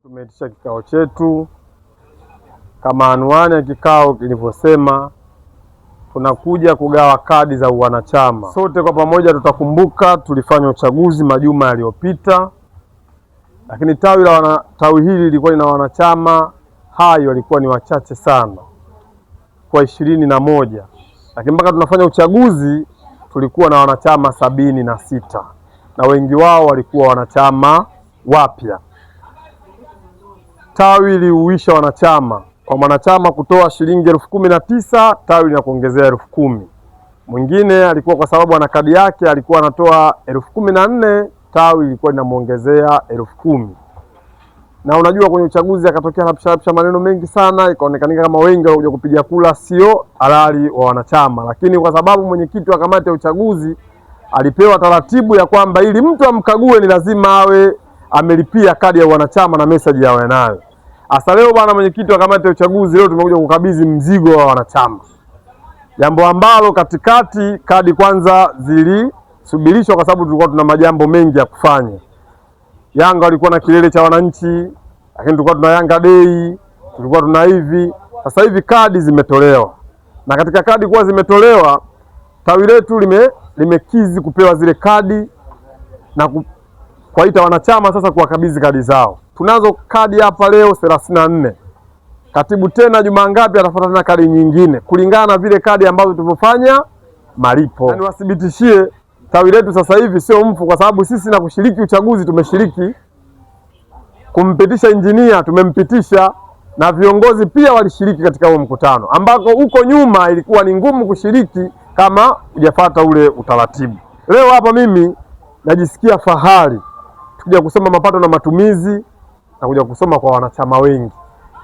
Tumeitisha kikao chetu kama anwani ya kikao kilivyosema, tunakuja kugawa kadi za uwanachama. Sote kwa pamoja tutakumbuka tulifanya uchaguzi majuma yaliyopita, lakini tawi hili lilikuwa lina wanachama walikuwa ni wachache sana kwa 21, lakini mpaka tunafanya uchaguzi tulikuwa na wanachama 76 na wengi wao walikuwa wanachama wapya. Tawi liliuisha wanachama kwa mwanachama kutoa shilingi 19,000, tawi linakuongezea 10,000. Mwingine alikuwa kwa sababu ana kadi yake alikuwa anatoa 14,000, tawi lilikuwa linamuongezea 10,000. Na unajua kwenye uchaguzi akatokea lapsha maneno mengi sana, ikaonekana kama wengi walikuja kupiga kula sio halali wa wanachama, lakini kwa sababu mwenyekiti wa kamati ya uchaguzi alipewa taratibu ya kwamba ili mtu amkague ni lazima awe amelipia kadi ya wanachama na message yawe nayo. Asa leo bwana mwenyekiti wa kamati ya uchaguzi, leo tumekuja kukabidhi mzigo wa wanachama, jambo ambalo katikati kadi kwanza zilisubirishwa kwa sababu tulikuwa tuna majambo mengi ya kufanya. Yanga walikuwa na kilele cha wananchi, lakini tulikuwa tuna Yanga Day, tulikuwa tuna hivi. Sasa hivi kadi zimetolewa, na katika kadi kuwa zimetolewa, tawi letu limekizi kupewa zile kadi na kuwaita wanachama sasa kuwakabidhi kadi zao. Tunazo kadi hapa leo 34. Katibu tena juma ngapi atafuata tena kadi nyingine kulingana na vile kadi ambazo tulivyofanya malipo. Na niwathibitishie tawi letu sasa hivi sio mfu, kwa sababu sisi na kushiriki uchaguzi tumeshiriki, kumpitisha injinia tumempitisha, na viongozi pia walishiriki katika huo mkutano, ambako huko nyuma ilikuwa ni ngumu kushiriki kama hujafuata ule utaratibu. Leo hapa mimi najisikia fahari tukija kusoma mapato na matumizi na kuja kusoma kwa wanachama wengi.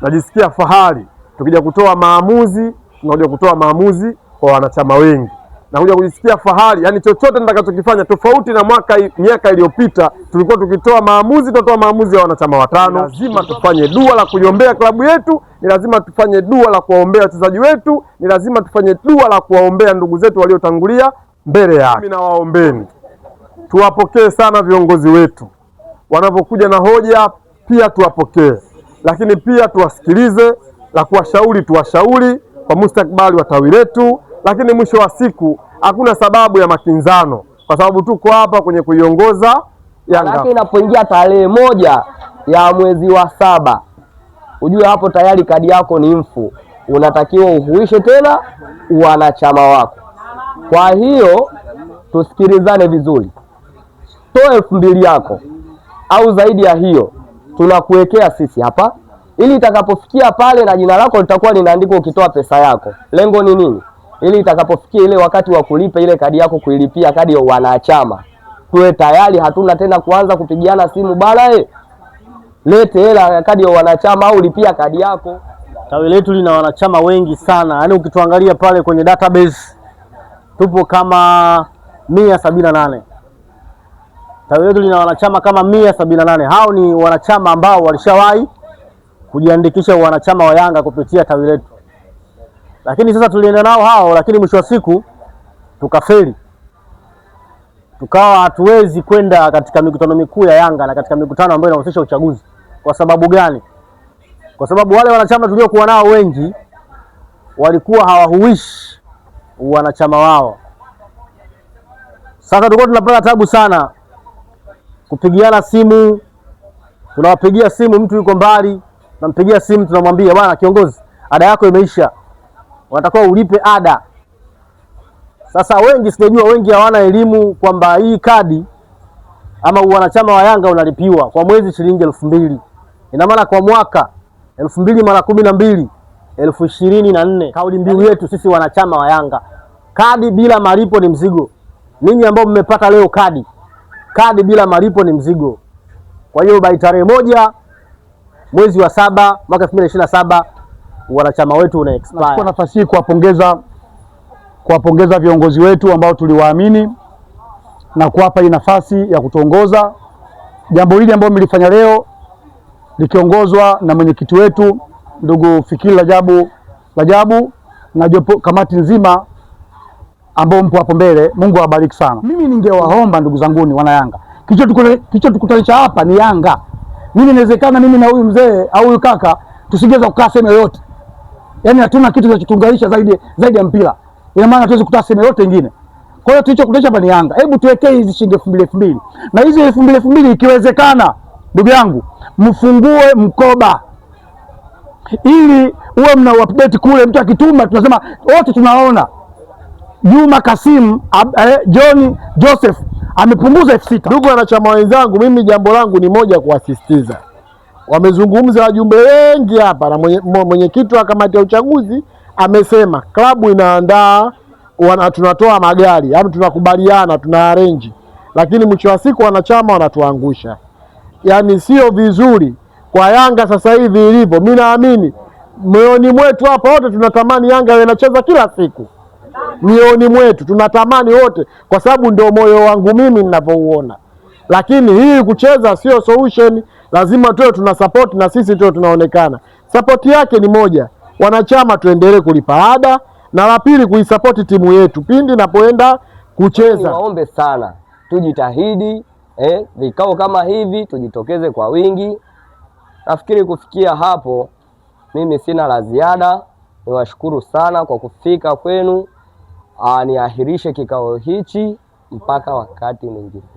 Najisikia fahari tukija kutoa maamuzi, tunakuja kutoa maamuzi kwa wanachama wengi. Na kuja kujisikia fahari, yani chochote nitakachokifanya tofauti na miaka iliyopita tulikuwa tukitoa maamuzi, tutatoa maamuzi ya wanachama watano. Lazima tufanye dua la kuiombea klabu yetu, ni lazima tufanye dua la kuwaombea wachezaji wetu, ni lazima tufanye dua la kuwaombea ndugu zetu waliotangulia mbele yake. Mimi nawaombeni tuwapokee sana viongozi wetu wanapokuja na hoja, pia tuwapokee, lakini pia tuwasikilize, la kuwashauri tuwashauri kwa mustakabali wa tawi letu. Lakini mwisho wa siku hakuna sababu ya makinzano, kwa sababu tuko hapa kwenye kuiongoza Yanga. Lakini inapoingia tarehe 1 ya mwezi wa 7, ujue hapo tayari kadi yako ni mfu, unatakiwa uhuishe tena wanachama wako. Kwa hiyo tusikilizane vizuri, toa 2,000 yako au zaidi ya hiyo tunakuwekea sisi hapa, ili itakapofikia pale na jina lako litakuwa linaandikwa ukitoa pesa yako. Lengo ni nini? Ili itakapofikia ile wakati wa kulipa ile kadi yako, kuilipia kadi ya wanachama, tuwe tayari, hatuna tena kuanza kupigiana simu bana, lete hela ya kadi ya wanachama au lipia kadi yako. Tawi letu lina wanachama wengi sana, yaani ukituangalia pale kwenye database tupo kama 178. Tawi letu lina wanachama kama 178. Hao ni wanachama ambao walishawahi kujiandikisha wanachama wa Yanga kupitia tawi letu. Lakini sasa tulienda nao hao, lakini mwisho wa siku tukafeli. Tukawa hatuwezi kwenda katika mikutano mikuu ya Yanga na katika mikutano ambayo inahusisha uchaguzi. Kwa sababu gani? Kwa sababu wale wanachama tuliokuwa nao wengi walikuwa hawahuishi wanachama wao. Sasa tulikuwa tunapata tabu sana kupigiana simu. Tunawapigia simu, mtu yuko mbali, tunampigia simu tunamwambia bwana kiongozi, ada yako imeisha, unatakiwa ulipe ada. Sasa wengi sijajua, wengi hawana elimu kwamba hii kadi ama wanachama wa Yanga unalipiwa kwa mwezi shilingi 2,000. Ina maana kwa mwaka 2,000 mara 12 24,000. Kauli mbiu yetu sisi wanachama wa Yanga, kadi bila malipo ni mzigo. Ninyi ambao mmepata leo kadi bila malipo ni mzigo. Kwa hiyo by tarehe 1 mwezi wa 7 mwaka 2027 wanachama wetu una expire. Nachukua nafasi hii kuwapongeza viongozi wetu ambao tuliwaamini na kuwapa hii nafasi ya kutuongoza. Jambo hili ambalo mlifanya leo likiongozwa na mwenyekiti wetu ndugu Fikiri Rajabu na jopo kamati nzima ambao mpo hapo mbele, Mungu awabariki sana. Mimi ningewaomba ndugu zanguni wana Yanga, kilichotukutanisha hapa ni Yanga. Mimi inawezekana mimi na huyu mzee au huyu kaka tusingeweza kukaa sehemu yoyote. Yaani hatuna kitu cha kutunganisha zaidi ya mpira. Ina maana tuweze kukaa sehemu yote nyingine. Kwa hiyo tulichokuleta hapa ni Yanga. Hebu tuwekee hizi shilingi 2000. Na hizi 2000 ikiwezekana, ndugu yangu, mfungue mkoba. Ili uwe mna update kule, mtu akituma tunasema wote tunaona. Juma Kasim, John Joseph amepunguza 6. Ndugu wanachama wenzangu, mimi jambo langu ni moja, kuasisitiza. Wamezungumza wajumbe wengi hapa na mwenyekiti wa kamati ya uchaguzi amesema klabu inaandaa, tunatoa magari, au tunakubaliana, tuna arrange, lakini mwisho wa siku wanachama wanatuangusha. Yaani sio vizuri kwa Yanga sasa hivi ilivyo. Mimi naamini moyoni mwetu hapa wote tunatamani Yanga inacheza kila siku. Mioni mwetu tunatamani wote, kwa sababu ndio moyo wangu mimi ninavyouona. Lakini hii kucheza sio solution, lazima tuwe tuna support na sisi tuwe tunaonekana. Support yake ni moja, wanachama tuendelee kulipa ada, na la pili kuisupport timu yetu pindi inapoenda kucheza. Waombe sana tujitahidi, vikao kama hivi tujitokeze kwa wingi. Nafikiri kufikia hapo mimi sina la ziada. Niwashukuru sana kwa kufika kwenu. Niahirishe kikao hichi mpaka wakati mwingine.